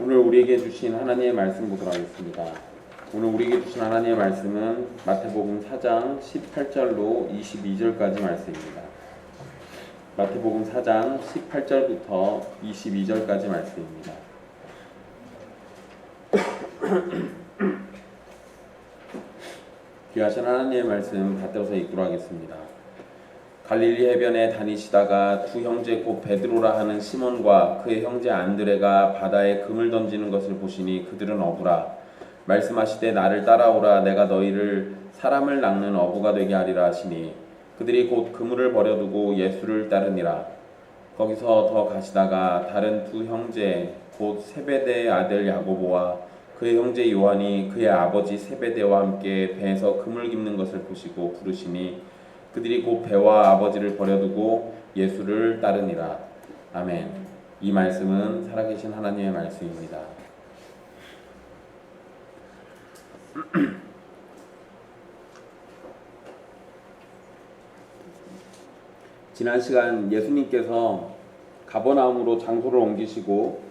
오늘 우리에게 주신 하나님의 말씀 보도록 하겠습니다. 오늘 우리에게 주신 하나님의 말씀은 마태복음 4장 18절로 22절까지 말씀입니다. 마태복음 4장 18절부터 22절까지 말씀입니다. 귀하신 하나님의 말씀 받들어서 읽도록 하겠습니다. 갈릴리 해변에 다니시다가 두 형제 곧 베드로라 하는 시몬과 그의 형제 안드레가 바다에 금을 던지는 것을 보시니 그들은 어부라. 말씀하시되 나를 따라오라. 내가 너희를 사람을 낚는 어부가 되게 하리라 하시니 그들이 곧 그물을 버려두고 예수를 따르니라. 거기서 더 가시다가 다른 두 형제 곧 세베대의 아들 야고보와 그의 형제 요한이 그의 아버지 세베대와 함께 배에서 금을 깁는 것을 보시고 부르시니 그들이 곧 배와 아버지를 버려두고 예수를 따르니라. 아멘. 이 말씀은 살아계신 하나님의 말씀입니다. 지난 시간 예수님께서 가버나움으로 장소를 옮기시고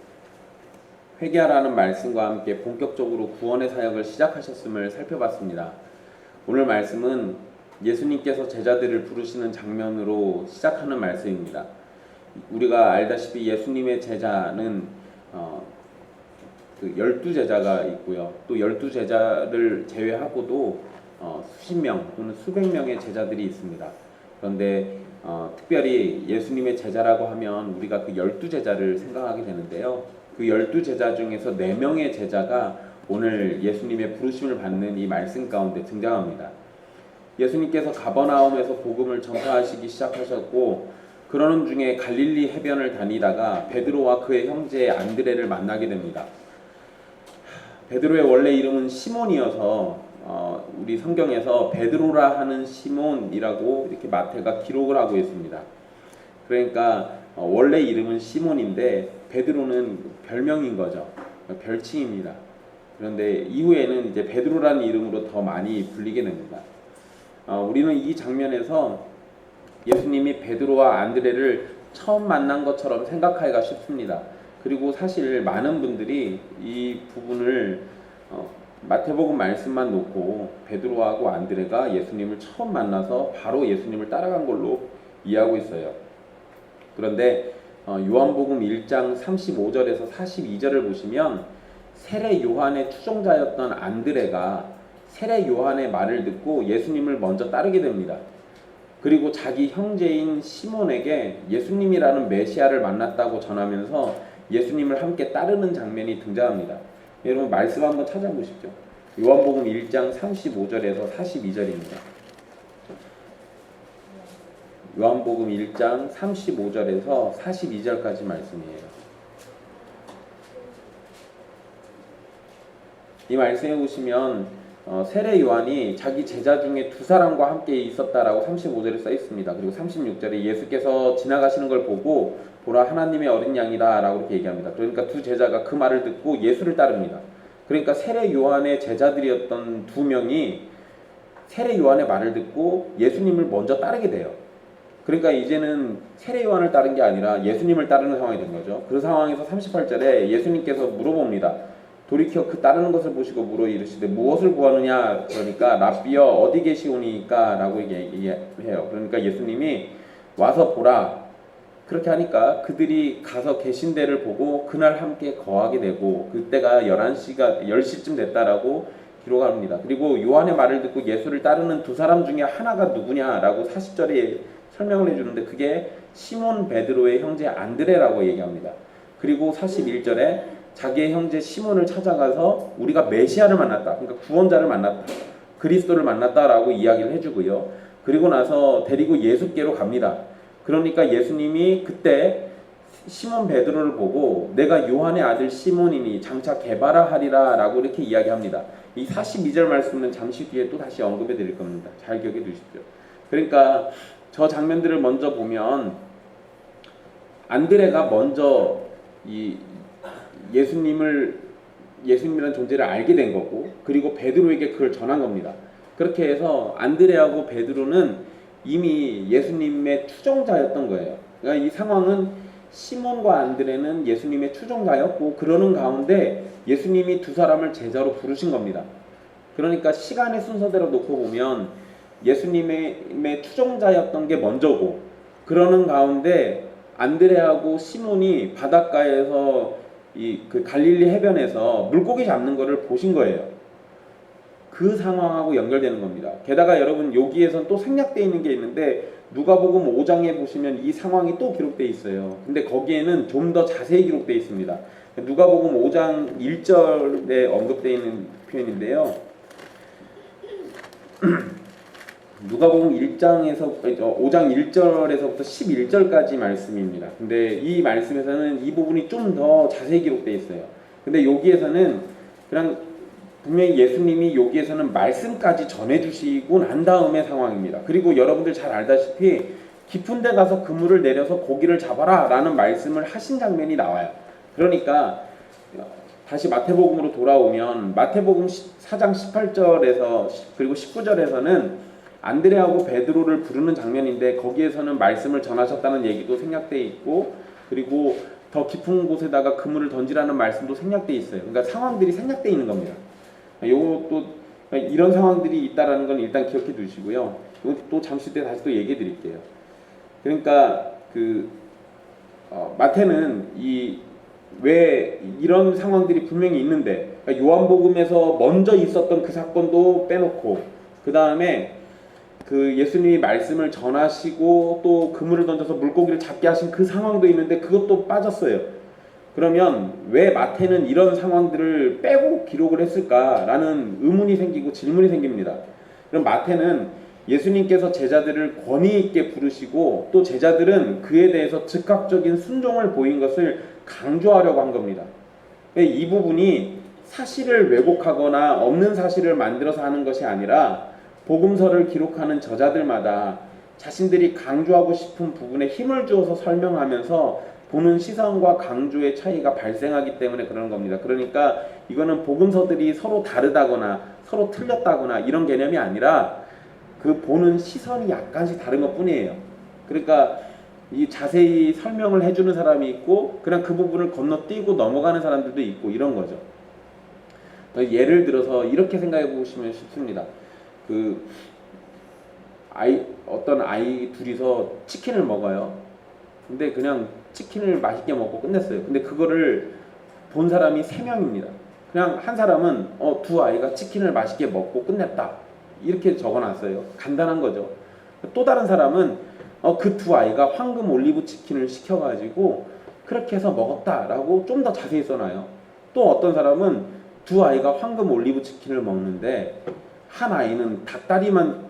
회개하라는 말씀과 함께 본격적으로 구원의 사역을 시작하셨음을 살펴봤습니다. 오늘 말씀은 예수님께서 제자들을 부르시는 장면으로 시작하는 말씀입니다. 우리가 알다시피 예수님의 제자는 12제자가 있고요. 또 12제자를 제외하고도 수십 명 또는 수백 명의 제자들이 있습니다. 그런데 특별히 예수님의 제자라고 하면 우리가 그 12제자를 생각하게 되는데요. 그 12제자 중에서 4명의 제자가 오늘 예수님의 부르심을 받는 이 말씀 가운데 등장합니다. 예수님께서 가버나움에서 복음을 전파하시기 시작하셨고 그러는 중에 갈릴리 해변을 다니다가 베드로와 그의 형제 안드레를 만나게 됩니다. 베드로의 원래 이름은 시몬이어서 우리 성경에서 베드로라 하는 시몬이라고 이렇게 마태가 기록을 하고 있습니다. 그러니까 원래 이름은 시몬인데 베드로는 별명인 거죠. 별칭입니다. 그런데 이후에는 이제 베드로라는 이름으로 더 많이 불리게 됩니다. 우리는 이 장면에서 예수님이 베드로와 안드레를 처음 만난 것처럼 생각하기가 쉽습니다. 그리고 사실 많은 분들이 이 부분을 마태복음 말씀만 놓고 베드로하고 안드레가 예수님을 처음 만나서 바로 예수님을 따라간 걸로 이해하고 있어요. 그런데 요한복음 1장 35절에서 42절을 보시면 세례 요한의 추종자였던 안드레가 세례 요한의 말을 듣고 예수님을 먼저 따르게 됩니다. 그리고 자기 형제인 시몬에게 예수님이라는 메시아를 만났다고 전하면서 예수님을 함께 따르는 장면이 등장합니다. 여러분 말씀 한번 찾아보십시오. 요한복음 1장 35절에서 42절입니다. 요한복음 1장 35절에서 42절까지 말씀이에요. 이 말씀에 보시면 세례 요한이 자기 제자 중에 2사람과 함께 있었다라고 35절에 써 있습니다. 그리고 36절에 예수께서 지나가시는 걸 보고 보라 하나님의 어린 양이다 라고 이렇게 얘기합니다. 그러니까 두 제자가 그 말을 듣고 예수를 따릅니다. 그러니까 세례 요한의 제자들이었던 2명이 세례 요한의 말을 듣고 예수님을 먼저 따르게 돼요. 그러니까 이제는 세례 요한을 따른 게 아니라 예수님을 따르는 상황이 된 거죠. 그 상황에서 38절에 예수님께서 물어봅니다. 돌이켜 그 따르는 것을 보시고 물어 이르시되 무엇을 구하느냐. 그러니까 랍비여 어디 계시오니까 라고 얘기해요. 그러니까 예수님이 와서 보라 그렇게 하니까 그들이 가서 계신 데를 보고 그날 함께 거하게 되고 그때가 10시쯤 됐다라고 기록합니다. 그리고 요한의 말을 듣고 예수를 따르는 2사람 중에 하나가 누구냐라고 40절에 설명을 해주는데 그게 시몬 베드로의 형제 안드레라고 얘기합니다. 그리고 41절에 자기의 형제 시몬을 찾아가서 우리가 메시아를 만났다. 그러니까 구원자를 만났다. 그리스도를 만났다라고 이야기를 해주고요. 그리고 나서 데리고 예수께로 갑니다. 그러니까 예수님이 그때 시몬 베드로를 보고 내가 요한의 아들 시몬이니 장차 게바라 하리라 라고 이렇게 이야기합니다. 이 42절 말씀은 잠시 뒤에 또 다시 언급해 드릴 겁니다. 잘 기억해 두십시오. 그러니까 저 장면들을 먼저 보면 안드레가 먼저 이 예수님이라는 존재를 알게 된 거고 그리고 베드로에게 그걸 전한 겁니다. 그렇게 해서 안드레하고 베드로는 이미 예수님의 추종자였던 거예요. 그러니까 이 상황은 시몬과 안드레는 예수님의 추종자였고 그러는 가운데 예수님이 두 사람을 제자로 부르신 겁니다. 그러니까 시간의 순서대로 놓고 보면 예수님의 추종자였던 게 먼저고 그러는 가운데 안드레하고 시몬이 바닷가에서 그 갈릴리 해변에서 물고기 잡는 거를 보신 거예요. 그 상황하고 연결되는 겁니다. 게다가 여러분 여기에선 또 생략되어 있는 게 있는데 누가복음 5장에 보시면 이 상황이 또 기록되어 있어요. 근데 거기에는 좀 더 자세히 기록되어 있습니다. 누가복음 5장 1절에 언급되어 있는 표현인데요. 누가복음 1장에서 5장 1절에서부터 11절까지 말씀입니다. 근데 이 말씀에서는 이 부분이 좀 더 자세히 기록되어 있어요. 근데 여기에서는 그냥 분명히 예수님이 여기에서는 말씀까지 전해주시고 난 다음의 상황입니다. 그리고 여러분들 잘 알다시피 깊은 데 가서 그물을 내려서 고기를 잡아라 라는 말씀을 하신 장면이 나와요. 그러니까 다시 마태복음으로 돌아오면 마태복음 4장 18절에서 그리고 19절에서는 안드레하고 베드로를 부르는 장면인데 거기에서는 말씀을 전하셨다는 얘기도 생략되어 있고 그리고 더 깊은 곳에다가 그물을 던지라는 말씀도 생략되어 있어요. 그러니까 상황들이 생략되어 있는 겁니다. 요것도 이런 상황들이 있다라는 건 일단 기억해 두시고요. 또 잠시 뒤에 다시 또 얘기해 드릴게요. 그러니까 마태는 왜 이런 상황들이 분명히 있는데 그러니까 요한복음에서 먼저 있었던 그 사건도 빼놓고 그 다음에 그 예수님이 말씀을 전하시고 또 그물을 던져서 물고기를 잡게 하신 그 상황도 있는데 그것도 빠졌어요. 그러면 왜 마태는 이런 상황들을 빼고 기록을 했을까라는 의문이 생기고 질문이 생깁니다. 그럼 마태는 예수님께서 제자들을 권위 있게 부르시고 또 제자들은 그에 대해서 즉각적인 순종을 보인 것을 강조하려고 한 겁니다. 이 부분이 사실을 왜곡하거나 없는 사실을 만들어서 하는 것이 아니라 복음서를 기록하는 저자들마다 자신들이 강조하고 싶은 부분에 힘을 주어서 설명하면서 보는 시선과 강조의 차이가 발생하기 때문에 그러는 겁니다. 그러니까 이거는 복음서들이 서로 다르다거나 서로 틀렸다거나 이런 개념이 아니라 그 보는 시선이 약간씩 다른 것 뿐이에요. 그러니까 이 자세히 설명을 해주는 사람이 있고 그냥 그 부분을 건너뛰고 넘어가는 사람들도 있고 이런 거죠. 예를 들어서 이렇게 생각해 보시면 쉽습니다. 어떤 아이 둘이서 치킨을 먹어요. 근데 그냥 치킨을 맛있게 먹고 끝냈어요. 근데 그거를 본 사람이 3명입니다. 그냥 한 사람은 두 아이가 치킨을 맛있게 먹고 끝냈다 이렇게 적어놨어요. 간단한 거죠. 또 다른 사람은 그 두 아이가 황금 올리브 치킨을 시켜가지고 그렇게 해서 먹었다라고 좀 더 자세히 써놔요. 또 어떤 사람은 두 아이가 황금 올리브 치킨을 먹는데 한 아이는 닭다리만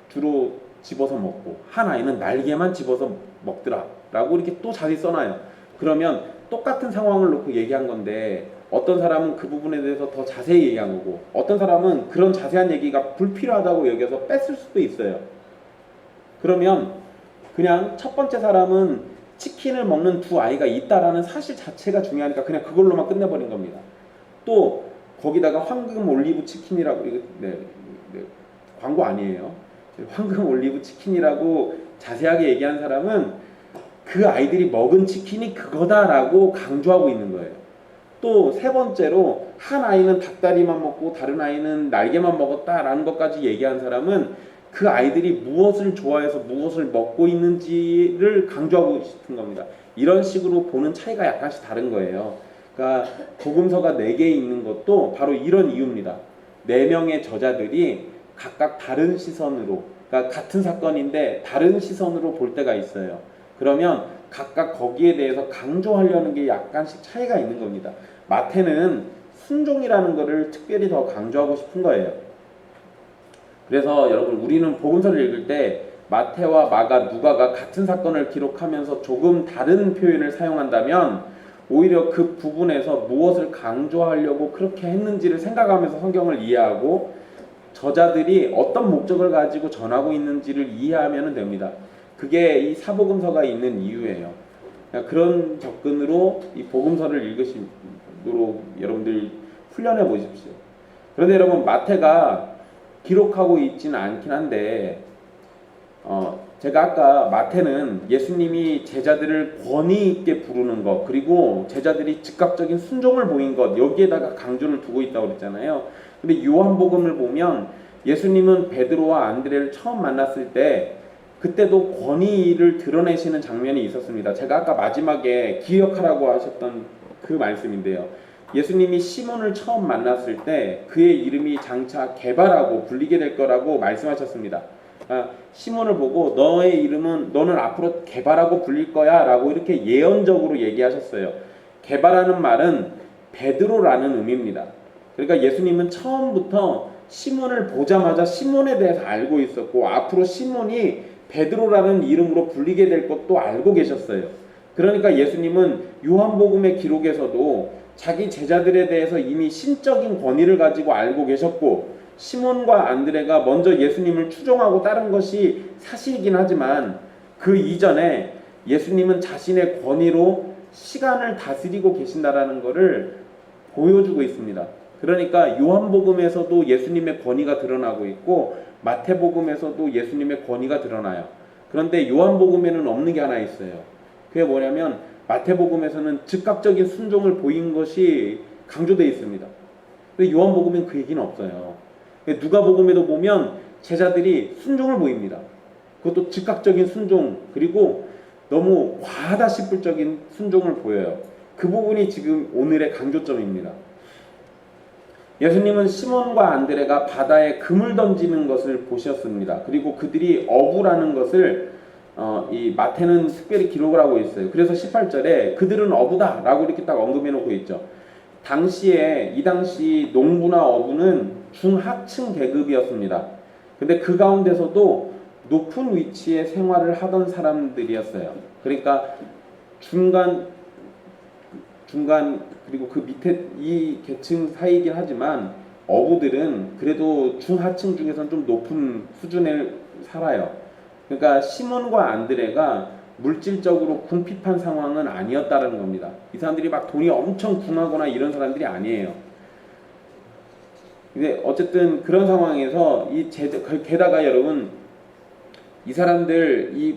주로 집어서 먹고 한 아이는 날개만 집어서 먹더라 라고 이렇게 또 자세히 써놔요. 그러면 똑같은 상황을 놓고 얘기한 건데 어떤 사람은 그 부분에 대해서 더 자세히 얘기한 거고 어떤 사람은 그런 자세한 얘기가 불필요하다고 여겨서 뺐을 수도 있어요. 그러면 그냥 첫 번째 사람은 치킨을 먹는 두 아이가 있다라는 사실 자체가 중요하니까 그냥 그걸로만 끝내버린 겁니다. 또 거기다가 황금 올리브 치킨이라고 광고 아니에요. 황금 올리브 치킨이라고 자세하게 얘기한 사람은 그 아이들이 먹은 치킨이 그거다라고 강조하고 있는 거예요. 또 세 번째로 한 아이는 닭다리만 먹고 다른 아이는 날개만 먹었다라는 것까지 얘기한 사람은 그 아이들이 무엇을 좋아해서 무엇을 먹고 있는지를 강조하고 싶은 겁니다. 이런 식으로 보는 차이가 약간씩 다른 거예요. 그러니까 복음서가 4개 있는 것도 바로 이런 이유입니다. 4명의 저자들이 각각 다른 시선으로, 그러니까 같은 사건인데 다른 시선으로 볼 때가 있어요. 그러면 각각 거기에 대해서 강조하려는 게 약간씩 차이가 있는 겁니다. 마태는 순종이라는 것을 특별히 더 강조하고 싶은 거예요. 그래서 여러분 우리는 복음서를 읽을 때 마태와 마가, 누가가 같은 사건을 기록하면서 조금 다른 표현을 사용한다면 오히려 그 부분에서 무엇을 강조하려고 그렇게 했는지를 생각하면서 성경을 이해하고 저자들이 어떤 목적을 가지고 전하고 있는지를 이해하면 됩니다. 그게 이 사복음서가 있는 이유예요. 그런 접근으로 이 복음서를 읽으시도록 여러분들 훈련해 보십시오. 그런데 여러분 마태가 기록하고 있지는 않긴 한데 제가 아까 마태는 예수님이 제자들을 권위 있게 부르는 것, 그리고 제자들이 즉각적인 순종을 보인 것, 여기에다가 강조를 두고 있다고 그랬잖아요. 근데 요한복음을 보면 예수님은 베드로와 안드레를 처음 만났을 때 그때도 권위를 드러내시는 장면이 있었습니다. 제가 아까 마지막에 기억하라고 하셨던 그 말씀인데요. 예수님이 시몬을 처음 만났을 때 그의 이름이 장차 게바라고 불리게 될 거라고 말씀하셨습니다. 시몬을 보고 너의 이름은 너는 앞으로 게바라고 불릴 거야 라고 이렇게 예언적으로 얘기하셨어요. 게바라는 말은 베드로라는 의미입니다. 그러니까 예수님은 처음부터 시몬을 보자마자 시몬에 대해서 알고 있었고 앞으로 시몬이 베드로라는 이름으로 불리게 될 것도 알고 계셨어요. 그러니까 예수님은 요한복음의 기록에서도 자기 제자들에 대해서 이미 신적인 권위를 가지고 알고 계셨고 시몬과 안드레가 먼저 예수님을 추종하고 따른 것이 사실이긴 하지만 그 이전에 예수님은 자신의 권위로 시간을 다스리고 계신다라는 것을 보여주고 있습니다. 그러니까 요한복음에서도 예수님의 권위가 드러나고 있고 마태복음에서도 예수님의 권위가 드러나요. 그런데 요한복음에는 없는 게 하나 있어요. 그게 뭐냐면 마태복음에서는 즉각적인 순종을 보인 것이 강조되어 있습니다. 근데 요한복음엔 그 얘기는 없어요. 누가복음에도 보면 제자들이 순종을 보입니다. 그것도 즉각적인 순종, 그리고 너무 과하다 싶을 적인 순종을 보여요. 그 부분이 지금 오늘의 강조점입니다. 예수님은 시몬과 안드레가 바다에 금을 던지는 것을 보셨습니다. 그리고 그들이 어부라는 것을 이 마태는 특별히 기록을 하고 있어요. 그래서 18절에 그들은 어부다 라고 이렇게 딱 언급해 놓고 있죠. 이 당시 농부나 어부는 중하층 계급이었습니다. 근데 그 가운데서도 높은 위치에 생활을 하던 사람들이었어요. 그러니까 중간 그리고 그 밑에 이 계층 사이이긴 하지만 어부들은 그래도 중하층 중에서는 좀 높은 수준에 살아요. 그러니까 시몬과 안드레가 물질적으로 궁핍한 상황은 아니었다는 겁니다. 이 사람들이 막 돈이 엄청 궁하거나 이런 사람들이 아니에요. 근데 어쨌든 그런 상황에서 게다가 여러분 이 사람들 이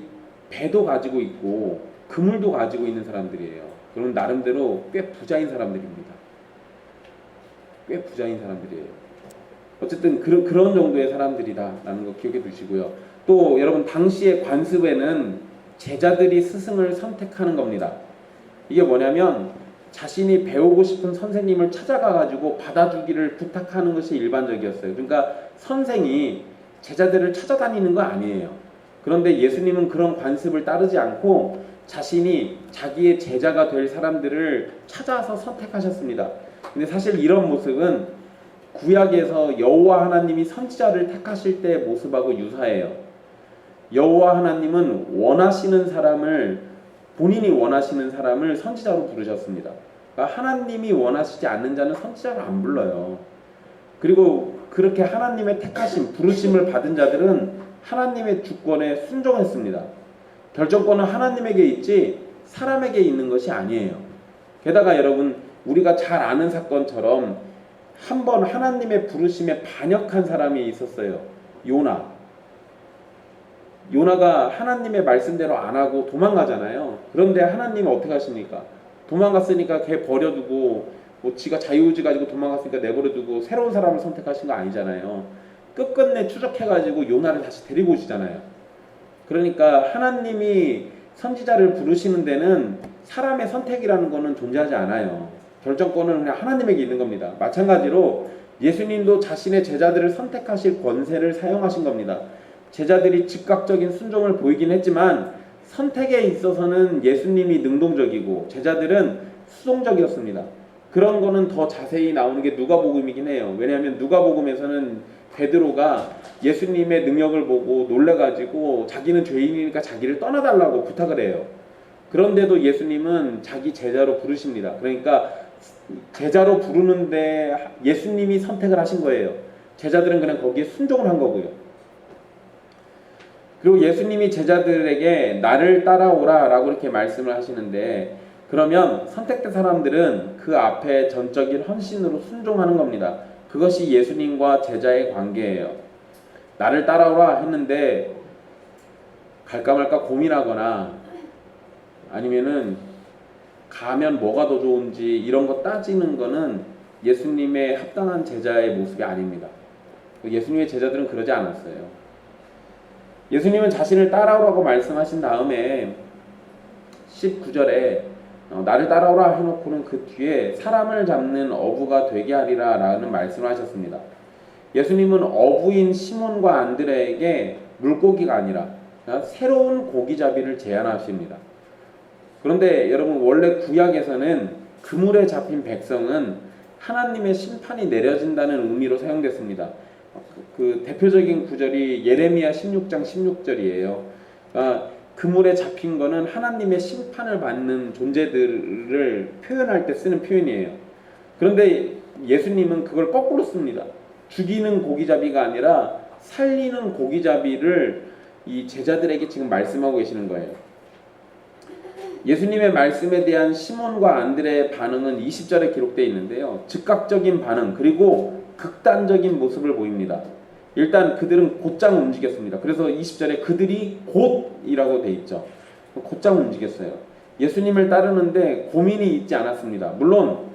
배도 가지고 있고 그물도 가지고 있는 사람들이에요. 그럼 나름대로 꽤 부자인 사람들입니다. 꽤 부자인 사람들이에요. 어쨌든 그런 정도의 사람들이다라는 거 기억해 두시고요. 또 여러분 당시의 관습에는 제자들이 스승을 선택하는 겁니다. 이게 뭐냐면 자신이 배우고 싶은 선생님을 찾아가 가지고 받아주기를 부탁하는 것이 일반적이었어요. 그러니까 선생이 제자들을 찾아다니는 거 아니에요. 그런데 예수님은 그런 관습을 따르지 않고 자신이 자기의 제자가 될 사람들을 찾아서 선택하셨습니다. 근데 사실 이런 모습은 구약에서 여호와 하나님이 선지자를 택하실 때의 모습하고 유사해요. 여호와 하나님은 본인이 원하시는 사람을 선지자로 부르셨습니다. 그러니까 하나님이 원하시지 않는 자는 선지자로 안 불러요. 그리고 그렇게 하나님의 택하심, 부르심을 받은 자들은 하나님의 주권에 순종했습니다. 결정권은 하나님에게 있지 사람에게 있는 것이 아니에요. 게다가 여러분 우리가 잘 아는 사건처럼 한번 하나님의 부르심에 반역한 사람이 있었어요. 요나가 하나님의 말씀대로 안 하고 도망가잖아요. 그런데 하나님은 어떻게 하십니까? 도망갔으니까 걔 버려두고 지가 자유의지 가지고 도망갔으니까 내버려두고 새로운 사람을 선택하신 거 아니잖아요. 끝끝내 추적해가지고 요나를 다시 데리고 오시잖아요. 그러니까 하나님이 선지자를 부르시는 데는 사람의 선택이라는 거는 존재하지 않아요. 결정권은 그냥 하나님에게 있는 겁니다. 마찬가지로 예수님도 자신의 제자들을 선택하실 권세를 사용하신 겁니다. 제자들이 즉각적인 순종을 보이긴 했지만 선택에 있어서는 예수님이 능동적이고 제자들은 수동적이었습니다. 그런 거는 더 자세히 나오는 게 누가복음이긴 해요. 왜냐하면 누가복음에서는 베드로가 예수님의 능력을 보고 놀래가지고 자기는 죄인이니까 자기를 떠나달라고 부탁을 해요. 그런데도 예수님은 자기 제자로 부르십니다. 그러니까 제자로 부르는데 예수님이 선택을 하신 거예요. 제자들은 그냥 거기에 순종을 한 거고요. 그리고 예수님이 제자들에게 나를 따라오라 라고 이렇게 말씀을 하시는데, 그러면 선택된 사람들은 그 앞에 전적인 헌신으로 순종하는 겁니다. 그것이 예수님과 제자의 관계예요. 나를 따라오라 했는데 갈까 말까 고민하거나 아니면은 가면 뭐가 더 좋은지 이런 거 따지는 거는 예수님의 합당한 제자의 모습이 아닙니다. 예수님의 제자들은 그러지 않았어요. 예수님은 자신을 따라오라고 말씀하신 다음에 19절에 나를 따라오라 해놓고는 그 뒤에 사람을 잡는 어부가 되게 하리라 라는 말씀을 하셨습니다. 예수님은 어부인 시몬과 안드레에게 물고기가 아니라 새로운 고기잡이를 제안하십니다. 그런데 여러분, 원래 구약에서는 그물에 잡힌 백성은 하나님의 심판이 내려진다는 의미로 사용됐습니다. 그 대표적인 구절이 예레미야 16장 16절이에요. 그물에 잡힌 거는 하나님의 심판을 받는 존재들을 표현할 때 쓰는 표현이에요. 그런데 예수님은 그걸 거꾸로 씁니다. 죽이는 고기잡이가 아니라 살리는 고기잡이를 이 제자들에게 지금 말씀하고 계시는 거예요. 예수님의 말씀에 대한 시몬과 안드레의 반응은 20절에 기록되어 있는데요. 즉각적인 반응 그리고 극단적인 모습을 보입니다. 일단 그들은 곧장 움직였습니다. 그래서 20절에 그들이 곧이라고 돼 있죠. 곧장 움직였어요. 예수님을 따르는데 고민이 있지 않았습니다. 물론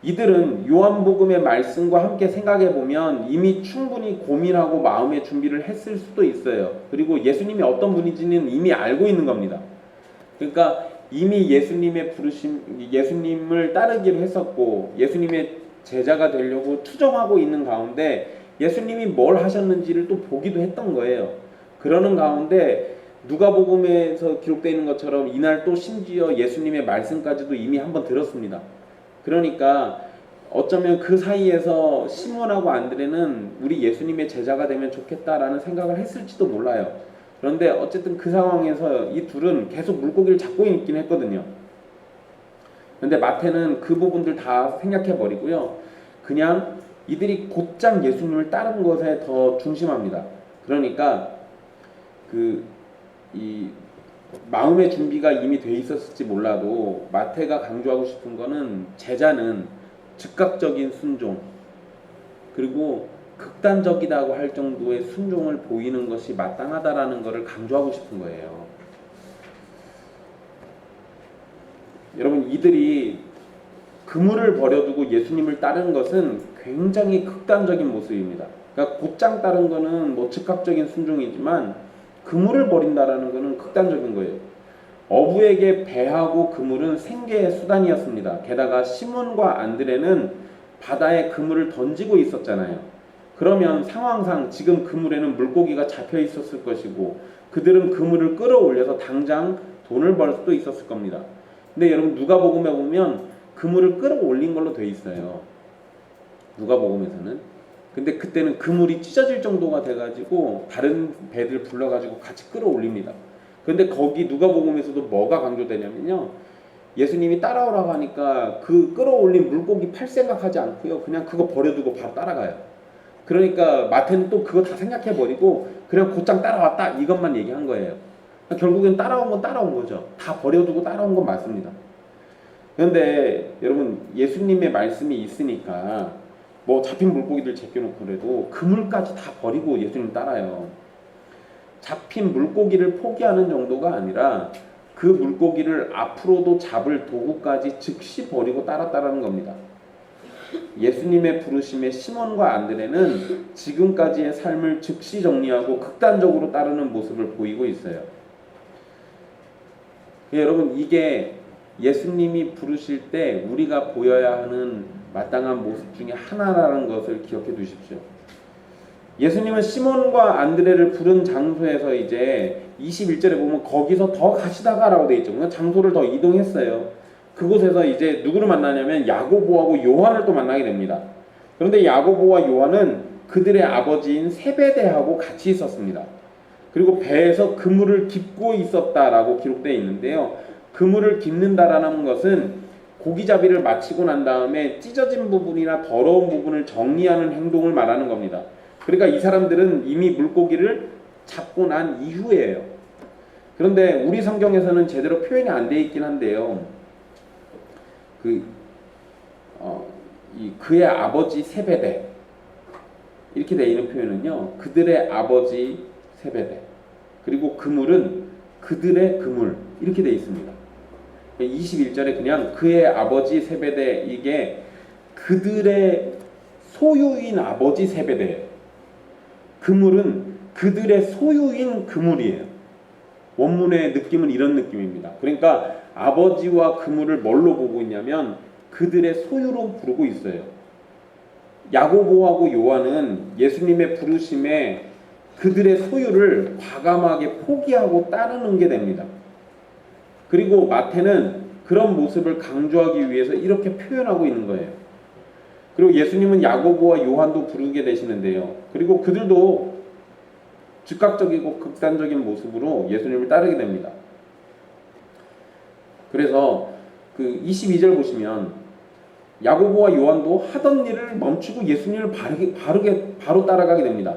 이들은 요한복음의 말씀과 함께 생각해 보면 이미 충분히 고민하고 마음의 준비를 했을 수도 있어요. 그리고 예수님이 어떤 분인지는 이미 알고 있는 겁니다. 그러니까 이미 예수님의 부르심, 예수님을 따르기로 했었고 예수님의 제자가 되려고 투정하고 있는 가운데 예수님이 뭘 하셨는지를 또 보기도 했던 거예요. 그러는 가운데 누가복음에서 기록되어 있는 것처럼 이날 또 심지어 예수님의 말씀까지도 이미 한번 들었습니다. 그러니까 어쩌면 그 사이에서 시몬하고 안드레는 우리 예수님의 제자가 되면 좋겠다라는 생각을 했을지도 몰라요. 그런데 어쨌든 그 상황에서 이 둘은 계속 물고기를 잡고 있긴 했거든요. 그런데 마태는 그 부분들 다 생략해 버리고요. 그냥 이들이 곧장 예수님을 따른 것에 더 중심합니다. 그러니까 이 마음의 준비가 이미 돼 있었을지 몰라도 마태가 강조하고 싶은 거는 제자는 즉각적인 순종 그리고 극단적이라고 할 정도의 순종을 보이는 것이 마땅하다라는 것을 강조하고 싶은 거예요. 여러분, 이들이 그물을 버려두고 예수님을 따른 것은 굉장히 극단적인 모습입니다. 그러니까 곧장 따른 거는 뭐 즉각적인 순종이지만 그물을 버린다라는 거는 극단적인 거예요. 어부에게 배하고 그물은 생계의 수단이었습니다. 게다가 시몬과 안드레는 바다에 그물을 던지고 있었잖아요. 그러면 상황상 지금 그물에는 물고기가 잡혀 있었을 것이고 그들은 그물을 끌어올려서 당장 돈을 벌 수도 있었을 겁니다. 근데 여러분, 누가복음에 보면 그물을 끌어올린 걸로 돼 있어요. 누가복음에서는. 근데 그때는 그물이 찢어질 정도가 돼가지고 다른 배들 불러가지고 같이 끌어올립니다. 근데 거기 누가복음에서도 뭐가 강조되냐면요, 예수님이 따라오라고 하니까 그 끌어올린 물고기 팔 생각하지 않고요, 그냥 그거 버려두고 바로 따라가요. 그러니까 마태는 또 그거 다 생각해버리고 그냥 곧장 따라왔다 이것만 얘기한 거예요. 결국엔 따라온 건 따라온 거죠. 다 버려두고 따라온 건 맞습니다. 그런데 여러분, 예수님의 말씀이 있으니까 뭐 잡힌 물고기들 제껴놓고 그래도 그물까지 다 버리고 예수님 따라요. 잡힌 물고기를 포기하는 정도가 아니라 그 물고기를 앞으로도 잡을 도구까지 즉시 버리고 따랐다라는 겁니다. 예수님의 부르심에 시몬과 안드레는 지금까지의 삶을 즉시 정리하고 극단적으로 따르는 모습을 보이고 있어요. 여러분, 이게 예수님이 부르실 때 우리가 보여야 하는 마땅한 모습 중에 하나라는 것을 기억해 두십시오. 예수님은 시몬과 안드레를 부른 장소에서 이제 21절에 보면 거기서 더 가시다가라고 되어 있죠. 그러니까 장소를 더 이동했어요. 그곳에서 이제 누구를 만나냐면 야고보하고 요한을 또 만나게 됩니다. 그런데 야고보와 요한은 그들의 아버지인 세베대하고 같이 있었습니다. 그리고 배에서 그물을 깁고 있었다라고 기록되어 있는데요. 그물을 깁는다라는 것은 고기잡이를 마치고 난 다음에 찢어진 부분이나 더러운 부분을 정리하는 행동을 말하는 겁니다. 그러니까 이 사람들은 이미 물고기를 잡고 난 이후에요. 그런데 우리 성경에서는 제대로 표현이 안 돼 있긴 한데요. 그의 아버지 세베대 이렇게 돼 있는 표현은요, 그들의 아버지 세베대, 그리고 그물은 그들의 그물 이렇게 돼 있습니다. 21절에 그냥 그의 아버지 세베대, 이게 그들의 소유인 아버지 세베대, 그물은 그들의 소유인 그물이에요. 원문의 느낌은 이런 느낌입니다. 그러니까 아버지와 그물을 뭘로 보고 있냐면 그들의 소유로 부르고 있어요. 야고보하고 요한은 예수님의 부르심에 그들의 소유를 과감하게 포기하고 따르는 게 됩니다. 그리고 마태는 그런 모습을 강조하기 위해서 이렇게 표현하고 있는 거예요. 그리고 예수님은 야고보와 요한도 부르게 되시는데요. 그리고 그들도 즉각적이고 극단적인 모습으로 예수님을 따르게 됩니다. 그래서 그 22절 보시면 야고보와 요한도 하던 일을 멈추고 예수님을 바로 따라가게 됩니다.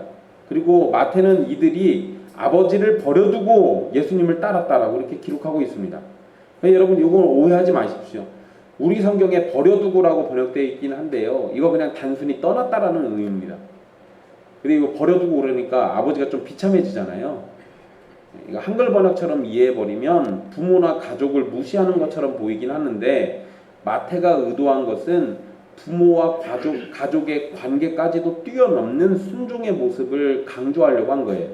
그리고 마태는 이들이 아버지를 버려두고 예수님을 따랐다라고 이렇게 기록하고 있습니다. 여러분 이걸 오해하지 마십시오. 우리 성경에 버려두고라고 번역되어 있긴 한데요. 이거 그냥 단순히 떠났다라는 의미입니다. 그리고 버려두고 그러니까 아버지가 좀 비참해지잖아요. 이거 한글 번역처럼 이해해버리면 부모나 가족을 무시하는 것처럼 보이긴 하는데 마태가 의도한 것은 부모와 가족의 관계까지도 뛰어넘는 순종의 모습을 강조하려고 한 거예요.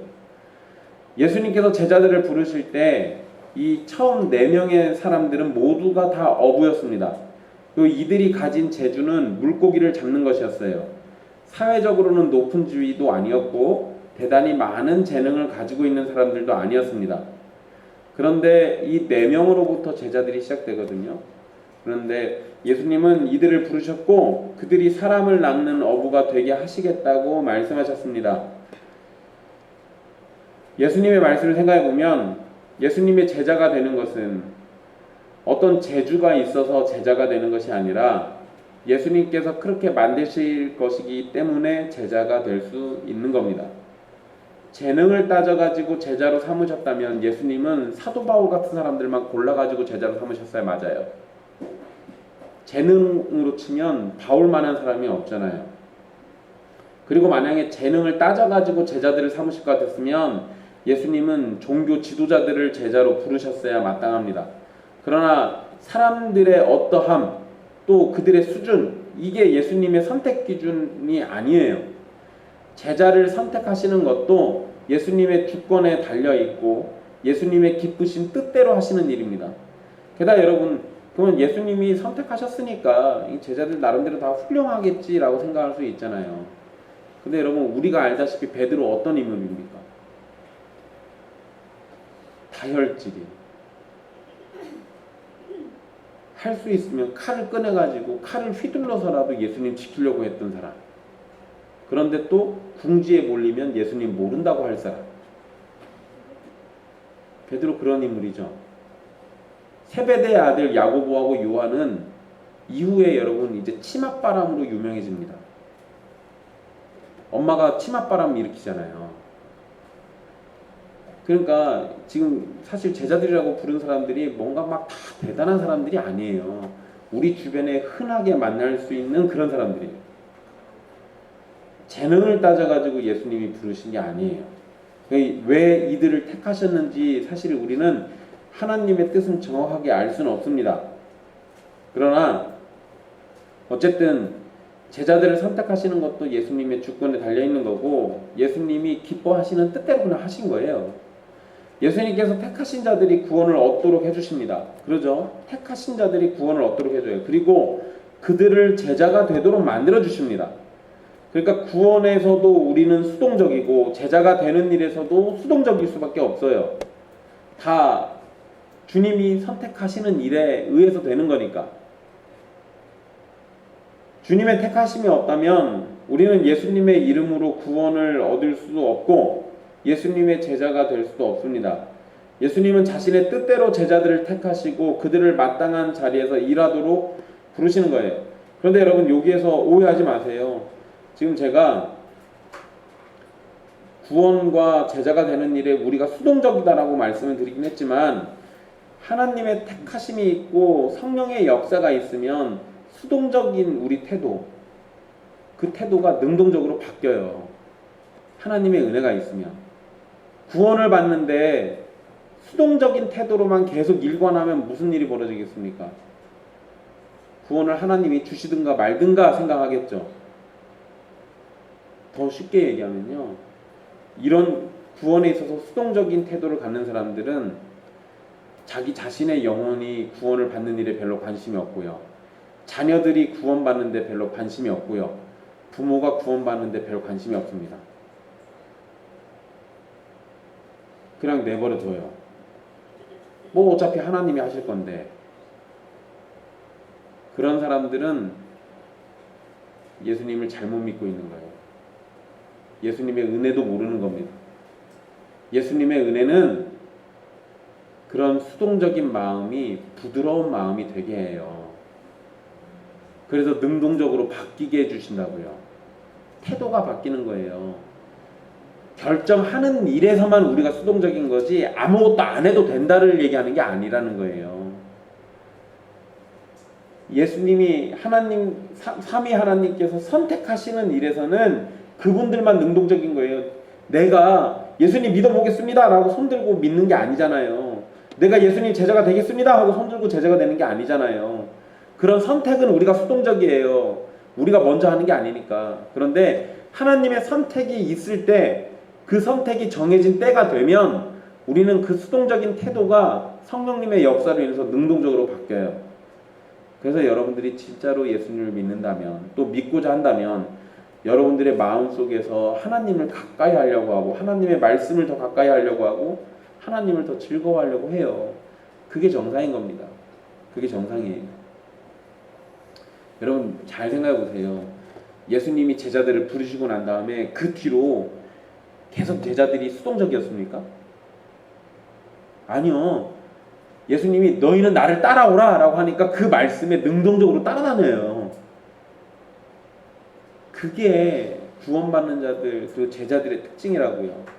예수님께서 제자들을 부르실 때 이 처음 4명의 사람들은 모두가 다 어부였습니다. 그리고 이들이 가진 재주는 물고기를 잡는 것이었어요. 사회적으로는 높은 지위도 아니었고 대단히 많은 재능을 가지고 있는 사람들도 아니었습니다. 그런데 이 4명으로부터 제자들이 시작되거든요. 그런데 예수님은 이들을 부르셨고 그들이 사람을 낚는 어부가 되게 하시겠다고 말씀하셨습니다. 예수님의 말씀을 생각해보면 예수님의 제자가 되는 것은 어떤 재주가 있어서 제자가 되는 것이 아니라 예수님께서 그렇게 만드실 것이기 때문에 제자가 될 수 있는 겁니다. 재능을 따져가지고 제자로 삼으셨다면 예수님은 사도 바울 같은 사람들만 골라가지고 제자로 삼으셨어야 맞아요. 재능으로 치면 바울만한 사람이 없잖아요. 그리고 만약에 재능을 따져가지고 제자들을 삼으실 것 같았으면 예수님은 종교 지도자들을 제자로 부르셨어야 마땅합니다. 그러나 사람들의 어떠함 또 그들의 수준, 이게 예수님의 선택 기준이 아니에요. 제자를 선택하시는 것도 예수님의 주권에 달려있고 예수님의 기쁘신 뜻대로 하시는 일입니다. 게다가 여러분, 그러면 예수님이 선택하셨으니까 이 제자들 나름대로 다 훌륭하겠지라고 생각할 수 있잖아요. 근데 여러분, 우리가 알다시피 베드로 어떤 인물입니까? 다혈질이. 할 수 있으면 칼을 꺼내가지고 칼을 휘둘러서라도 예수님 지키려고 했던 사람. 그런데 또 궁지에 몰리면 예수님 모른다고 할 사람. 베드로 그런 인물이죠. 세베대의 아들 야고보하고 요한은 이후에 여러분 이제 치맛바람으로 유명해집니다. 엄마가 치맛바람 일으키잖아요. 그러니까 지금 사실 제자들이라고 부른 사람들이 뭔가 막 다 대단한 사람들이 아니에요. 우리 주변에 흔하게 만날 수 있는 그런 사람들이에요. 재능을 따져가지고 예수님이 부르신 게 아니에요. 왜 이들을 택하셨는지 사실 우리는 하나님의 뜻은 정확하게 알 수는 없습니다. 그러나 어쨌든 제자들을 선택하시는 것도 예수님의 주권에 달려있는 거고 예수님이 기뻐하시는 뜻대로 그냥 하신 거예요. 예수님께서 택하신 자들이 구원을 얻도록 해주십니다. 그러죠? 택하신 자들이 구원을 얻도록 해줘요. 그리고 그들을 제자가 되도록 만들어 주십니다. 그러니까 구원에서도 우리는 수동적이고 제자가 되는 일에서도 수동적일 수밖에 없어요. 다 주님이 선택하시는 일에 의해서 되는 거니까. 주님의 택하심이 없다면 우리는 예수님의 이름으로 구원을 얻을 수도 없고 예수님의 제자가 될 수도 없습니다. 예수님은 자신의 뜻대로 제자들을 택하시고 그들을 마땅한 자리에서 일하도록 부르시는 거예요. 그런데 여러분 여기에서 오해하지 마세요. 지금 제가 구원과 제자가 되는 일에 우리가 수동적이다라고 말씀을 드리긴 했지만 하나님의 택하심이 있고 성령의 역사가 있으면 수동적인 우리 태도, 그 태도가 능동적으로 바뀌어요. 하나님의 은혜가 있으면. 구원을 받는데 수동적인 태도로만 계속 일관하면 무슨 일이 벌어지겠습니까? 구원을 하나님이 주시든가 말든가 생각하겠죠. 더 쉽게 얘기하면요, 이런 구원에 있어서 수동적인 태도를 갖는 사람들은 자기 자신의 영혼이 구원을 받는 일에 별로 관심이 없고요, 자녀들이 구원받는데 별로 관심이 없고요, 부모가 구원받는데 별 관심이 없습니다. 그냥 내버려둬요. 뭐 어차피 하나님이 하실 건데. 그런 사람들은 예수님을 잘못 믿고 있는 거예요. 예수님의 은혜도 모르는 겁니다. 예수님의 은혜는 그런 수동적인 마음이 부드러운 마음이 되게 해요. 그래서 능동적으로 바뀌게 해주신다고요. 태도가 바뀌는 거예요. 결정하는 일에서만 우리가 수동적인 거지 아무것도 안 해도 된다를 얘기하는 게 아니라는 거예요. 예수님이 하나님, 삼위 하나님께서 선택하시는 일에서는 그분들만 능동적인 거예요. 내가 예수님 믿어보겠습니다 라고 손들고 믿는 게 아니잖아요. 내가 예수님 제자가 되겠습니다 하고 손들고 제자가 되는 게 아니잖아요. 그런 선택은 우리가 수동적이에요. 우리가 먼저 하는 게 아니니까. 그런데 하나님의 선택이 있을 때, 그 선택이 정해진 때가 되면 우리는 그 수동적인 태도가 성령님의 역사로 인해서 능동적으로 바뀌어요. 그래서 여러분들이 진짜로 예수님을 믿는다면, 또 믿고자 한다면 여러분들의 마음속에서 하나님을 가까이 하려고 하고, 하나님의 말씀을 더 가까이 하려고 하고, 하나님을 더 즐거워하려고 해요. 그게 정상인 겁니다. 그게 정상이에요. 여러분 잘 생각해 보세요. 예수님이 제자들을 부르시고 난 다음에 그 뒤로 계속 제자들이 수동적이었습니까? 아니요. 예수님이 너희는 나를 따라오라 라고 하니까 그 말씀에 능동적으로 따라다녀요. 그게 구원받는 자들, 그 제자들의 특징이라고요.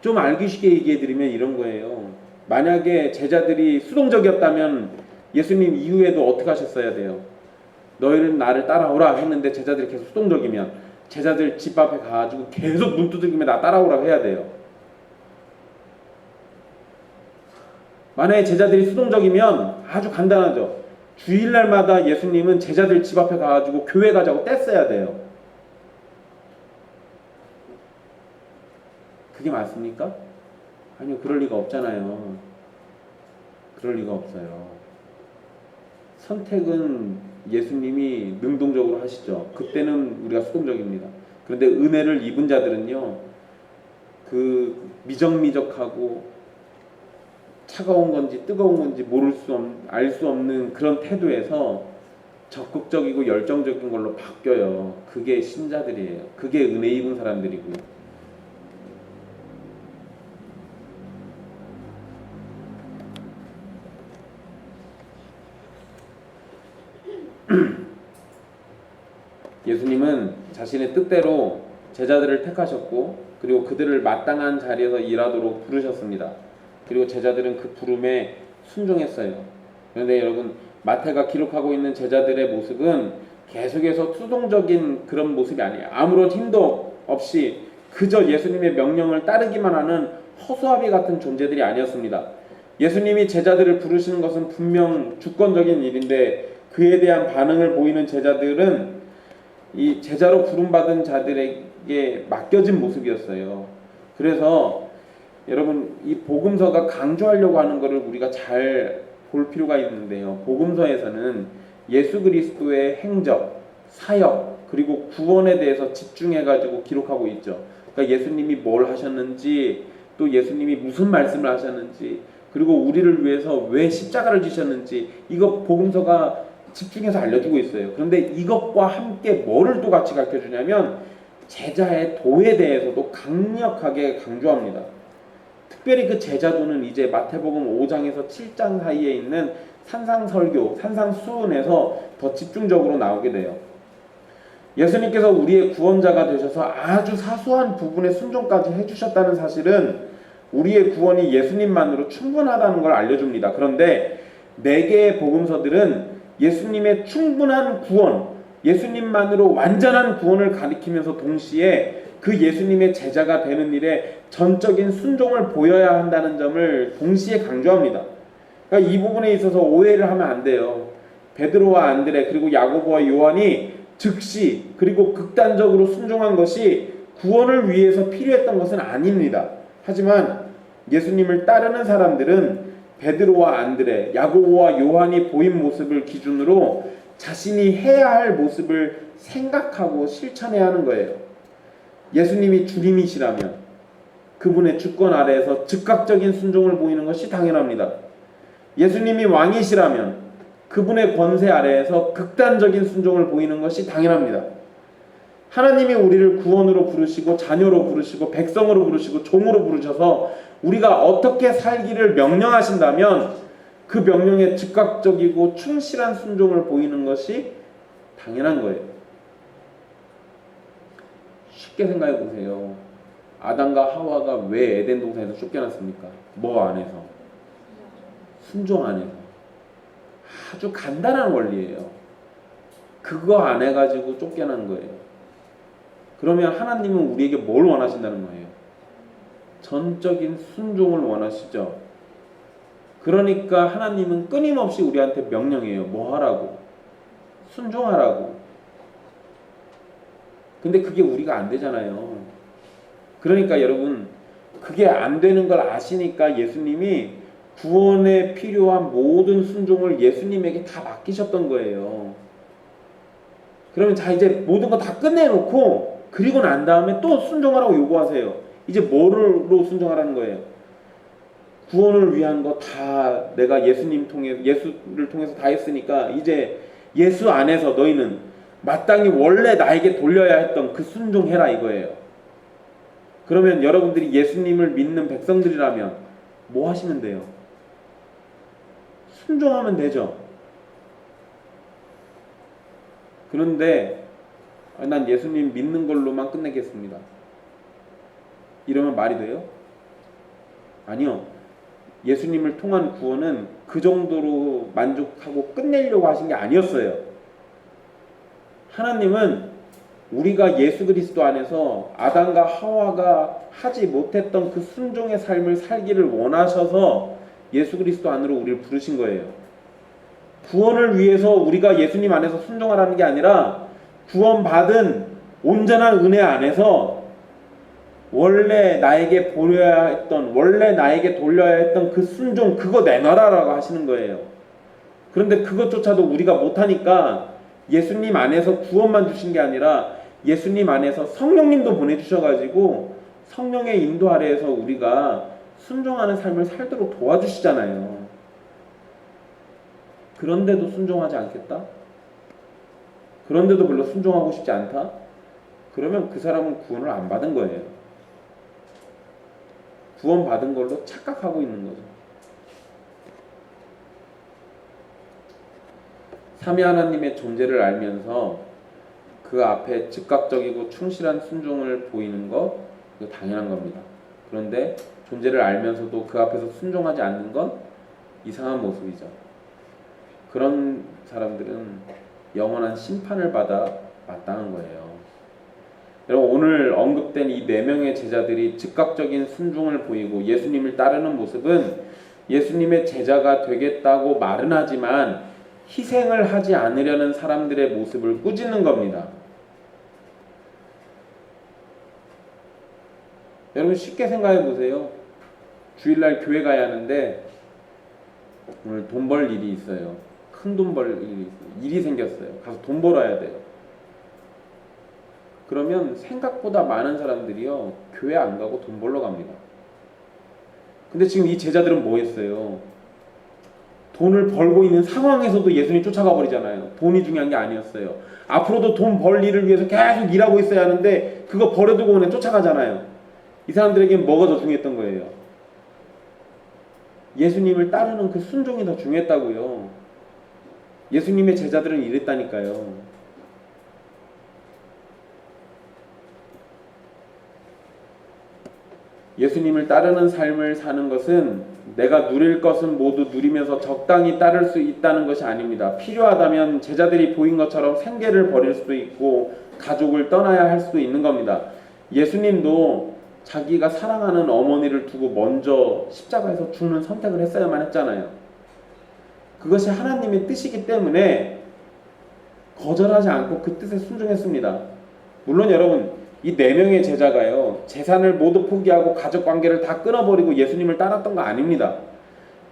좀 알기 쉽게 얘기해드리면 이런 거예요. 만약에 제자들이 수동적이었다면 예수님 이후에도 어떻게 하셨어야 돼요? 너희는 나를 따라오라 했는데 제자들이 계속 수동적이면 제자들 집 앞에 가가지고 계속 눈 두들기며 나 따라오라고 해야 돼요. 만약에 제자들이 수동적이면 아주 간단하죠. 주일날마다 예수님은 제자들 집 앞에 가가지고 교회 가자고 뗐어야 돼요. 그게 맞습니까? 아니요, 그럴 리가 없잖아요. 그럴 리가 없어요. 선택은 예수님이 능동적으로 하시죠. 그때는 우리가 수동적입니다. 그런데 은혜를 입은 자들은요, 그 미적미적하고 차가운 건지 뜨거운 건지 알 수 없는 그런 태도에서 적극적이고 열정적인 걸로 바뀌어요. 그게 신자들이에요. 그게 은혜 입은 사람들이고요. 예수님은 자신의 뜻대로 제자들을 택하셨고, 그리고 그들을 마땅한 자리에서 일하도록 부르셨습니다. 그리고 제자들은 그 부름에 순종했어요. 그런데 여러분, 마태가 기록하고 있는 제자들의 모습은 계속해서 수동적인 그런 모습이 아니에요. 아무런 힘도 없이 그저 예수님의 명령을 따르기만 하는 허수아비 같은 존재들이 아니었습니다. 예수님이 제자들을 부르시는 것은 분명 주권적인 일인데, 그에 대한 반응을 보이는 제자들은 이 제자로 부름받은 자들에게 맡겨진 모습이었어요. 그래서 여러분, 이 복음서가 강조하려고 하는 것을 우리가 잘 볼 필요가 있는데요. 복음서에서는 예수 그리스도의 행적, 사역, 그리고 구원에 대해서 집중해가지고 기록하고 있죠. 그러니까 예수님이 뭘 하셨는지, 또 예수님이 무슨 말씀을 하셨는지, 그리고 우리를 위해서 왜 십자가를 지셨는지, 이거 복음서가 집중해서 알려주고 있어요. 그런데 이것과 함께 뭐를 또 같이 가르쳐주냐면 제자의 도에 대해서도 강력하게 강조합니다. 특별히 그 제자도는 이제 마태복음 5장에서 7장 사이에 있는 산상설교, 산상수훈에서 더 집중적으로 나오게 돼요. 예수님께서 우리의 구원자가 되셔서 아주 사소한 부분의 순종까지 해주셨다는 사실은 우리의 구원이 예수님만으로 충분하다는 걸 알려줍니다. 그런데 4개의 복음서들은 예수님의 충분한 구원, 예수님만으로 완전한 구원을 가리키면서 동시에 그 예수님의 제자가 되는 일에 전적인 순종을 보여야 한다는 점을 동시에 강조합니다. 그러니까 이 부분에 있어서 오해를 하면 안 돼요. 베드로와 안드레 그리고 야고보와 요한이 즉시 그리고 극단적으로 순종한 것이 구원을 위해서 필요했던 것은 아닙니다. 하지만 예수님을 따르는 사람들은 베드로와 안드레, 야고보와 요한이 보인 모습을 기준으로 자신이 해야 할 모습을 생각하고 실천해야 하는 거예요. 예수님이 주님이시라면 그분의 주권 아래에서 즉각적인 순종을 보이는 것이 당연합니다. 예수님이 왕이시라면 그분의 권세 아래에서 극단적인 순종을 보이는 것이 당연합니다. 하나님이 우리를 구원으로 부르시고 자녀로 부르시고 백성으로 부르시고 종으로 부르셔서 우리가 어떻게 살기를 명령하신다면 그 명령에 즉각적이고 충실한 순종을 보이는 것이 당연한 거예요. 쉽게 생각해 보세요. 아담과 하와가 왜 에덴 동산에서 쫓겨났습니까? 뭐 안에서? 순종 안에서. 아주 간단한 원리예요. 그거 안 해가지고 쫓겨난 거예요. 그러면 하나님은 우리에게 뭘 원하신다는 거예요? 전적인 순종을 원하시죠. 그러니까 하나님은 끊임없이 우리한테 명령해요. 뭐 하라고? 순종하라고. 근데 그게 우리가 안 되잖아요. 그러니까 여러분, 그게 안 되는 걸 아시니까 예수님이 구원에 필요한 모든 순종을 예수님에게 다 맡기셨던 거예요. 그러면 자 이제 모든 거 다 끝내놓고 그리고 난 다음에 또 순종하라고 요구하세요. 이제 뭐로 순종하라는 거예요? 구원을 위한 거 다 내가 예수를 통해서 다 했으니까 이제 예수 안에서 너희는 마땅히 원래 나에게 돌려야 했던 그 순종해라 이거예요. 그러면 여러분들이 예수님을 믿는 백성들이라면 뭐 하시면 돼요? 순종하면 되죠. 그런데 난 예수님 믿는 걸로만 끝내겠습니다. 이러면 말이 돼요? 아니요. 예수님을 통한 구원은 그 정도로 만족하고 끝내려고 하신 게 아니었어요. 하나님은 우리가 예수 그리스도 안에서 아담과 하와가 하지 못했던 그 순종의 삶을 살기를 원하셔서 예수 그리스도 안으로 우리를 부르신 거예요. 구원을 위해서 우리가 예수님 안에서 순종하라는 게 아니라 구원받은 온전한 은혜 안에서 원래 나에게 보여야 했던, 원래 나에게 돌려야 했던 그 순종, 그거 내놔라라고 하시는 거예요. 그런데 그것조차도 우리가 못하니까 예수님 안에서 구원만 주신 게 아니라 예수님 안에서 성령님도 보내주셔가지고 성령의 인도 아래에서 우리가 순종하는 삶을 살도록 도와주시잖아요. 그런데도 순종하지 않겠다? 그런데도 별로 순종하고 싶지 않다? 그러면 그 사람은 구원을 안 받은 거예요. 구원 받은 걸로 착각하고 있는 거죠. 삼위 하나님의 존재를 알면서 그 앞에 즉각적이고 충실한 순종을 보이는 거 이거 당연한 겁니다. 그런데 존재를 알면서도 그 앞에서 순종하지 않는 건 이상한 모습이죠. 그런 사람들은 영원한 심판을 받아 마땅한 거예요. 여러분, 오늘 언급된 이 4명의 제자들이 즉각적인 순종을 보이고 예수님을 따르는 모습은 예수님의 제자가 되겠다고 말은 하지만 희생을 하지 않으려는 사람들의 모습을 꾸짖는 겁니다. 여러분, 쉽게 생각해 보세요. 주일날 교회 가야 하는데 오늘 돈 벌 일이 있어요. 큰 돈 벌 일이 생겼어요. 가서 돈 벌어야 돼요. 그러면 생각보다 많은 사람들이요, 교회 안 가고 돈 벌러 갑니다. 근데 지금 이 제자들은 뭐 했어요? 돈을 벌고 있는 상황에서도 예수님 쫓아가 버리잖아요. 돈이 중요한 게 아니었어요. 앞으로도 돈 벌 일을 위해서 계속 일하고 있어야 하는데 그거 버려두고 그냥 쫓아가잖아요. 이 사람들에게는 뭐가 더 중요했던 거예요? 예수님을 따르는 그 순종이 더 중요했다고요. 예수님의 제자들은 이랬다니까요. 예수님을 따르는 삶을 사는 것은 내가 누릴 것은 모두 누리면서 적당히 따를 수 있다는 것이 아닙니다. 필요하다면 제자들이 보인 것처럼 생계를 버릴 수도 있고 가족을 떠나야 할 수도 있는 겁니다. 예수님도 자기가 사랑하는 어머니를 두고 먼저 십자가에서 죽는 선택을 했어야만 했잖아요. 그것이 하나님의 뜻이기 때문에 거절하지 않고 그 뜻에 순종했습니다. 물론 여러분, 이 4명의 제자가요, 재산을 모두 포기하고 가족관계를 다 끊어버리고 예수님을 따랐던 거 아닙니다.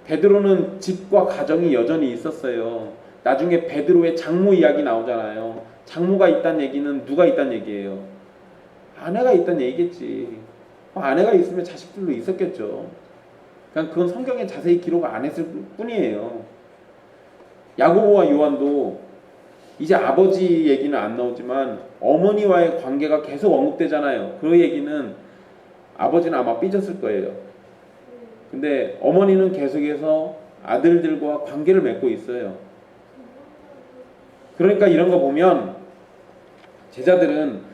베드로는 집과 가정이 여전히 있었어요. 나중에 베드로의 장모 이야기 나오잖아요. 장모가 있다는 얘기는 누가 있다는 얘기예요? 아내가 있다는 얘기겠지. 아내가 있으면 자식들도 있었겠죠. 그냥 그건 성경에 자세히 기록 안 했을 뿐이에요. 야고보와 요한도 이제 아버지 얘기는 안 나오지만 어머니와의 관계가 계속 언급되잖아요. 그 얘기는 아버지는 아마 삐졌을 거예요. 근데 어머니는 계속해서 아들들과 관계를 맺고 있어요. 그러니까 이런 거 보면 제자들은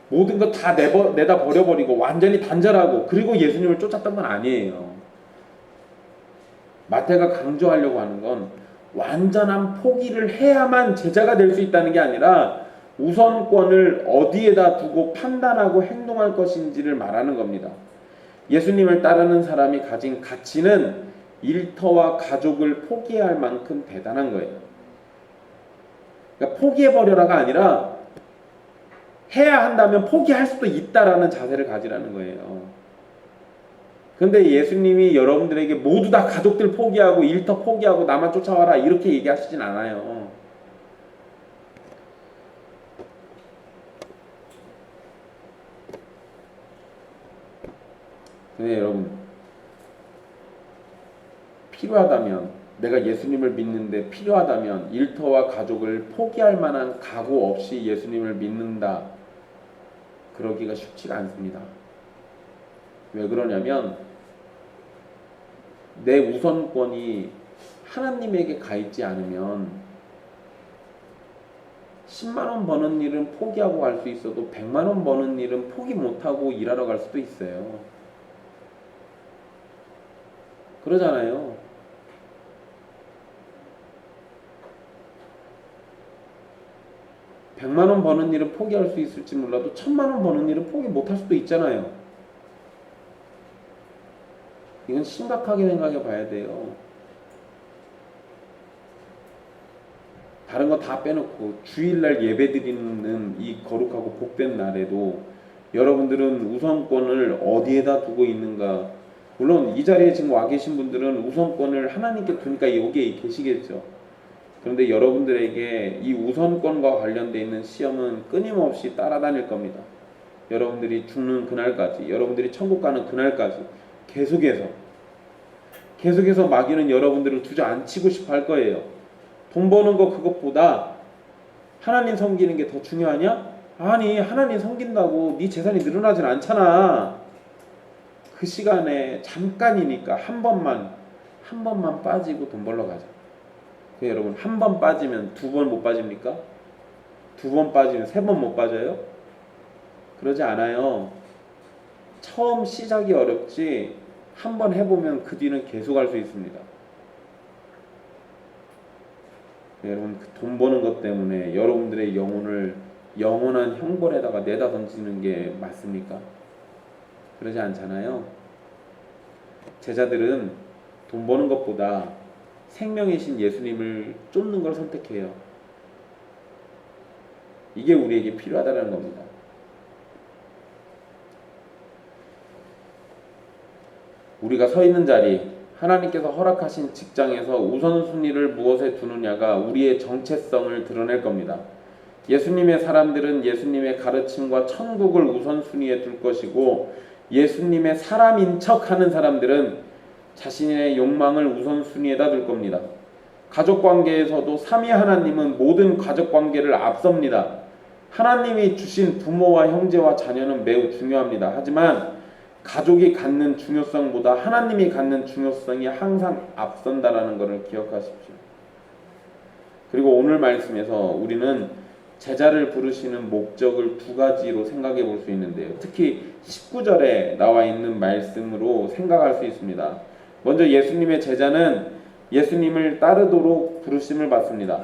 모든 거 다 내다 버려버리고 완전히 단절하고 그리고 예수님을 쫓았던 건 아니에요. 마태가 강조하려고 하는 건 완전한 포기를 해야만 제자가 될 수 있다는 게 아니라 우선권을 어디에다 두고 판단하고 행동할 것인지를 말하는 겁니다. 예수님을 따르는 사람이 가진 가치는 일터와 가족을 포기할 만큼 대단한 거예요. 그러니까 포기해버려라가 아니라 해야 한다면 포기할 수도 있다라는 자세를 가지라는 거예요. 그런데 예수님이 여러분들에게 모두 다 가족들 포기하고 일터 포기하고 나만 쫓아와라 이렇게 얘기하시진 않아요. 근데 여러분, 필요하다면, 내가 예수님을 믿는데 필요하다면 일터와 가족을 포기할 만한 각오 없이 예수님을 믿는다, 그러기가 쉽지가 않습니다. 왜 그러냐면 내 우선권이 하나님에게 가 있지 않으면 10만원 버는 일은 포기하고 갈 수 있어도 100만원 버는 일은 포기 못하고 일하러 갈 수도 있어요. 그러잖아요. (100만원) 버는 일은 포기할 수 있을지 몰라도 1000만원 버는 일은 포기 못할 수도 있잖아요. 이건 심각하게 생각해 봐야 돼요. 다른 거 다 빼놓고 주일날 예배 드리는 이 거룩하고 복된 날에도 여러분들은 우선권을 어디에다 두고 있는가? 물론 이 자리에 지금 와 계신 분들은 우선권을 하나님께 두니까 여기에 계시겠죠. 그런데 여러분들에게 이 우선권과 관련되어 있는 시험은 끊임없이 따라다닐 겁니다. 여러분들이 죽는 그날까지, 여러분들이 천국 가는 그날까지 계속해서 마귀는 여러분들을 주저앉히고 싶어 할 거예요. 돈 버는 거 그것보다 하나님 섬기는 게 더 중요하냐? 아니, 하나님 섬긴다고 네 재산이 늘어나진 않잖아. 그 시간에 잠깐이니까 한 번만 빠지고 돈 벌러 가자. 여러분, 한 번 빠지면 2번 못 빠집니까? 2번 빠지면 3번 못 빠져요? 그러지 않아요. 처음 시작이 어렵지 한 번 해보면 그 뒤는 계속 할 수 있습니다. 여러분, 그 돈 버는 것 때문에 여러분들의 영혼을 영원한 형벌에다가 내다 던지는 게 맞습니까? 그러지 않잖아요. 제자들은 돈 버는 것보다 생명이신 예수님을 쫓는 걸 선택해요. 이게 우리에게 필요하다는 겁니다. 우리가 서 있는 자리, 하나님께서 허락하신 직장에서 우선순위를 무엇에 두느냐가 우리의 정체성을 드러낼 겁니다. 예수님의 사람들은 예수님의 가르침과 천국을 우선순위에 둘 것이고, 예수님의 사람인 척하는 사람들은 자신의 욕망을 우선순위에다 둘 겁니다. 가족관계에서도 삼위 하나님은 모든 가족관계를 앞섭니다. 하나님이 주신 부모와 형제와 자녀는 매우 중요합니다. 하지만 가족이 갖는 중요성보다 하나님이 갖는 중요성이 항상 앞선다라는 것을 기억하십시오. 그리고 오늘 말씀에서 우리는 제자를 부르시는 목적을 2가지로 생각해 볼 수 있는데요. 특히 19절에 나와 있는 말씀으로 생각할 수 있습니다. 먼저 예수님의 제자는 예수님을 따르도록 부르심을 받습니다.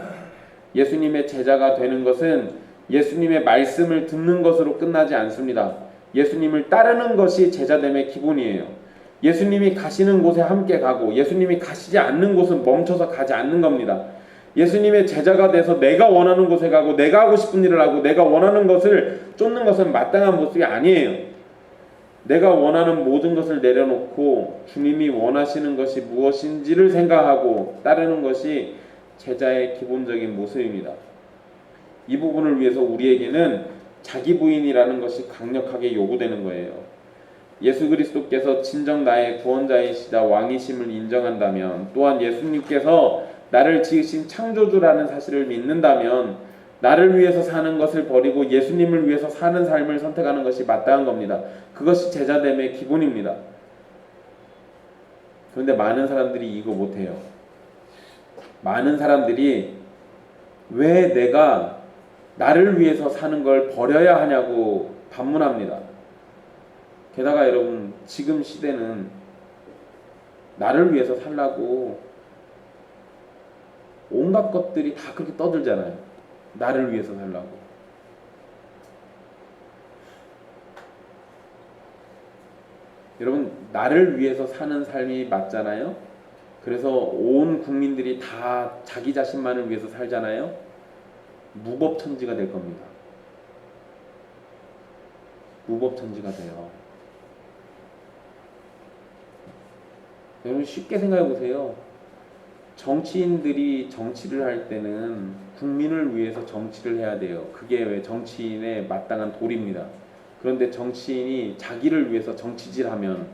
예수님의 제자가 되는 것은 예수님의 말씀을 듣는 것으로 끝나지 않습니다. 예수님을 따르는 것이 제자됨의 기본이에요. 예수님이 가시는 곳에 함께 가고 예수님이 가시지 않는 곳은 멈춰서 가지 않는 겁니다. 예수님의 제자가 돼서 내가 원하는 곳에 가고 내가 하고 싶은 일을 하고 내가 원하는 것을 쫓는 것은 마땅한 모습이 아니에요. 내가 원하는 모든 것을 내려놓고 주님이 원하시는 것이 무엇인지를 생각하고 따르는 것이 제자의 기본적인 모습입니다. 이 부분을 위해서 우리에게는 자기 부인이라는 것이 강력하게 요구되는 거예요. 예수 그리스도께서 진정 나의 구원자이시다 왕이심을 인정한다면, 또한 예수님께서 나를 지으신 창조주라는 사실을 믿는다면 나를 위해서 사는 것을 버리고 예수님을 위해서 사는 삶을 선택하는 것이 마땅한 겁니다. 그것이 제자됨의 기본입니다. 그런데 많은 사람들이 이거 못해요. 많은 사람들이 왜 내가 나를 위해서 사는 걸 버려야 하냐고 반문합니다. 게다가 여러분, 지금 시대는 나를 위해서 살라고 온갖 것들이 다 그렇게 떠들잖아요. 나를 위해서 살라고. 여러분, 나를 위해서 사는 삶이 맞잖아요. 그래서 온 국민들이 다 자기 자신만을 위해서 살잖아요. 무법천지가 될 겁니다. 무법천지가 돼요. 여러분, 쉽게 생각해 보세요. 정치인들이 정치를 할 때는 국민을 위해서 정치를 해야 돼요. 그게 왜 정치인의 마땅한 도리입니다. 그런데 정치인이 자기를 위해서 정치질하면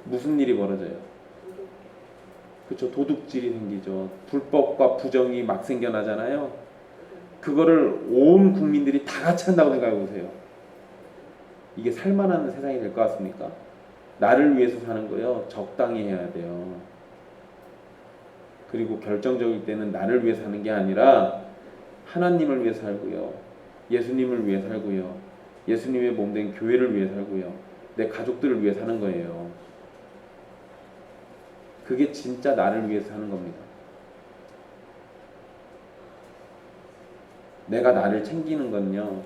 무슨 일이 벌어져요? 그렇죠. 도둑질이 생기죠. 불법과 부정이 막 생겨나잖아요. 그거를 온 국민들이 다 같이 한다고 생각해 보세요. 이게 살만한 세상이 될 것 같습니까? 나를 위해서 사는 거요, 적당히 해야 돼요. 그리고 결정적일 때는 나를 위해 사는 게 아니라 하나님을 위해 살고요, 예수님을 위해 살고요, 예수님의 몸된 교회를 위해 살고요, 내 가족들을 위해 사는 거예요. 그게 진짜 나를 위해서 사는 겁니다. 내가 나를 챙기는 건요,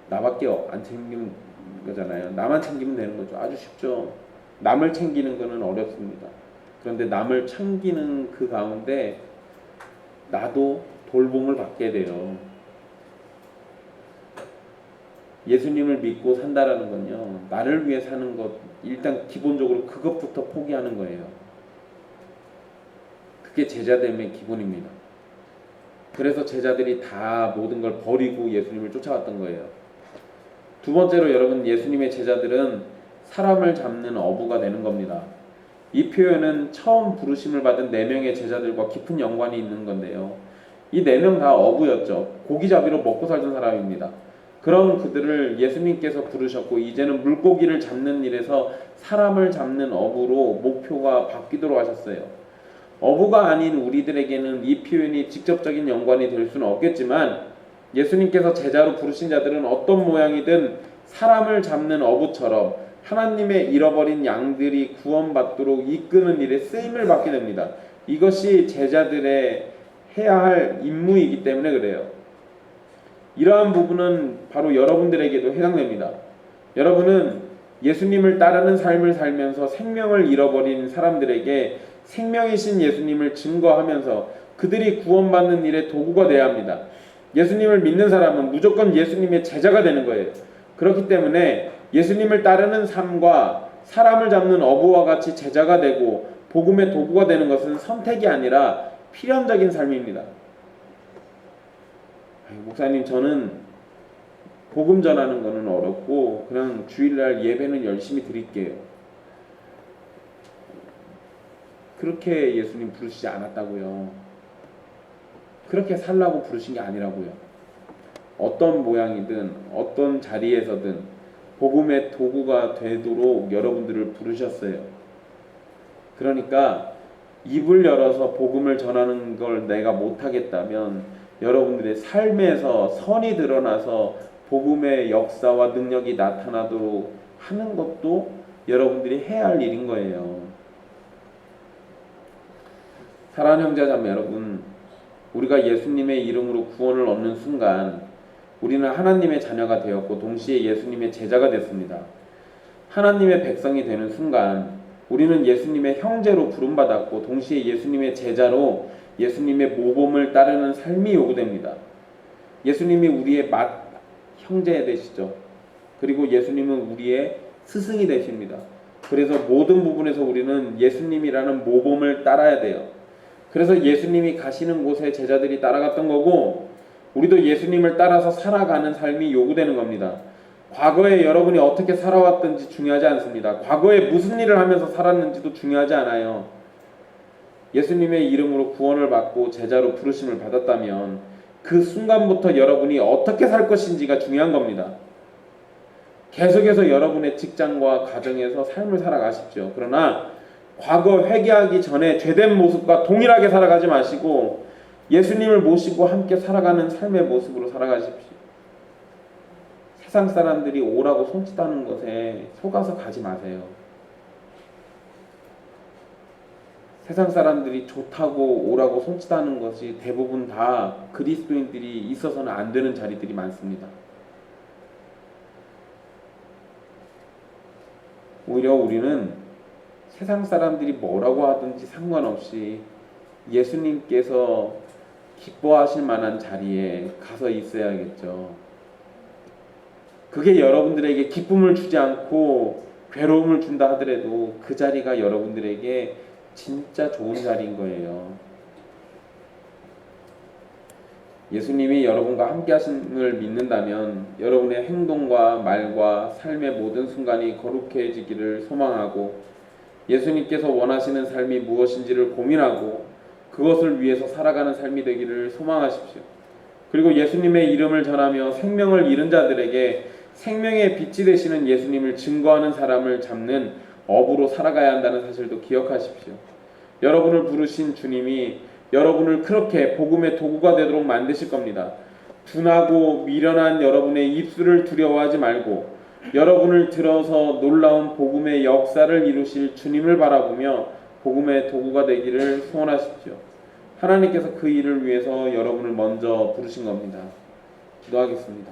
나밖에 안 챙기는 거잖아요. 나만 챙기면 되는 거죠. 아주 쉽죠. 남을 챙기는 거는 어렵습니다. 그런데 남을 챙기는 그 가운데 나도 돌봄을 받게 돼요. 예수님을 믿고 산다라는 건요, 나를 위해 사는 것, 일단 기본적으로 그것부터 포기하는 거예요. 그게 제자됨의 기본입니다. 그래서 제자들이 다 모든 걸 버리고 예수님을 쫓아갔던 거예요. 두 번째로 여러분, 예수님의 제자들은 사람을 잡는 어부가 되는 겁니다. 이 표현은 처음 부르심을 받은 4명의 제자들과 깊은 연관이 있는 건데요. 이 4명 다 어부였죠. 고기잡이로 먹고 살던 사람입니다. 그런 그들을 예수님께서 부르셨고 이제는 물고기를 잡는 일에서 사람을 잡는 어부로 목표가 바뀌도록 하셨어요. 어부가 아닌 우리들에게는 이 표현이 직접적인 연관이 될 수는 없겠지만 예수님께서 제자로 부르신 자들은 어떤 모양이든 사람을 잡는 어부처럼 하나님의 잃어버린 양들이 구원받도록 이끄는 일에 쓰임을 받게 됩니다. 이것이 제자들의 해야 할 임무이기 때문에 그래요. 이러한 부분은 바로 여러분들에게도 해당됩니다. 여러분은 예수님을 따르는 삶을 살면서 생명을 잃어버린 사람들에게 생명이신 예수님을 증거하면서 그들이 구원받는 일에 도구가 되어야 합니다. 예수님을 믿는 사람은 무조건 예수님의 제자가 되는 거예요. 그렇기 때문에 예수님을 따르는 삶과 사람을 잡는 어부와 같이 제자가 되고 복음의 도구가 되는 것은 선택이 아니라 필연적인 삶입니다. 목사님, 저는 복음 전하는 거는 어렵고 그냥 주일날 예배는 열심히 드릴게요. 그렇게 예수님 부르시지 않았다고요. 그렇게 살라고 부르신 게 아니라고요. 어떤 모양이든 어떤 자리에서든 복음의 도구가 되도록 여러분들을 부르셨어요. 그러니까 입을 열어서 복음을 전하는 걸 내가 못하겠다면 여러분들의 삶에서 선이 드러나서 복음의 역사와 능력이 나타나도록 하는 것도 여러분들이 해야 할 일인 거예요. 사랑하는 형제자매 여러분, 우리가 예수님의 이름으로 구원을 얻는 순간 우리는 하나님의 자녀가 되었고 동시에 예수님의 제자가 됐습니다. 하나님의 백성이 되는 순간 우리는 예수님의 형제로 부름받았고 동시에 예수님의 제자로 예수님의 모범을 따르는 삶이 요구됩니다. 예수님이 우리의 형제 되시죠. 그리고 예수님은 우리의 스승이 되십니다. 그래서 모든 부분에서 우리는 예수님이라는 모범을 따라야 돼요. 그래서 예수님이 가시는 곳에 제자들이 따라갔던 거고 우리도 예수님을 따라서 살아가는 삶이 요구되는 겁니다. 과거에 여러분이 어떻게 살아왔든지 중요하지 않습니다. 과거에 무슨 일을 하면서 살았는지도 중요하지 않아요. 예수님의 이름으로 구원을 받고 제자로 부르심을 받았다면 그 순간부터 여러분이 어떻게 살 것인지가 중요한 겁니다. 계속해서 여러분의 직장과 가정에서 삶을 살아가십시오. 그러나 과거 회개하기 전에 죄된 모습과 동일하게 살아가지 마시고 예수님을 모시고 함께 살아가는 삶의 모습으로 살아가십시오. 세상 사람들이 오라고 손짓하는 것에 속아서 가지 마세요. 세상 사람들이 좋다고 오라고 손짓하는 것이 대부분 다 그리스도인들이 있어서는 안 되는 자리들이 많습니다. 오히려 우리는 세상 사람들이 뭐라고 하든지 상관없이 예수님께서 기뻐하실 만한 자리에 가서 있어야겠죠. 그게 여러분들에게 기쁨을 주지 않고 괴로움을 준다 하더라도 그 자리가 여러분들에게 진짜 좋은 자리인 거예요. 예수님이 여러분과 함께 하심을 믿는다면 여러분의 행동과 말과 삶의 모든 순간이 거룩해지기를 소망하고 예수님께서 원하시는 삶이 무엇인지를 고민하고 그것을 위해서 살아가는 삶이 되기를 소망하십시오. 그리고 예수님의 이름을 전하며 생명을 잃은 자들에게 생명의 빛이 되시는 예수님을 증거하는 사람을 잡는 업으로 살아가야 한다는 사실도 기억하십시오. 여러분을 부르신 주님이 여러분을 그렇게 복음의 도구가 되도록 만드실 겁니다. 둔하고 미련한 여러분의 입술을 두려워하지 말고 여러분을 들어서 놀라운 복음의 역사를 이루실 주님을 바라보며 복음의 도구가 되기를 소원하십시오. 하나님께서 그 일을 위해서 여러분을 먼저 부르신 겁니다. 기도하겠습니다.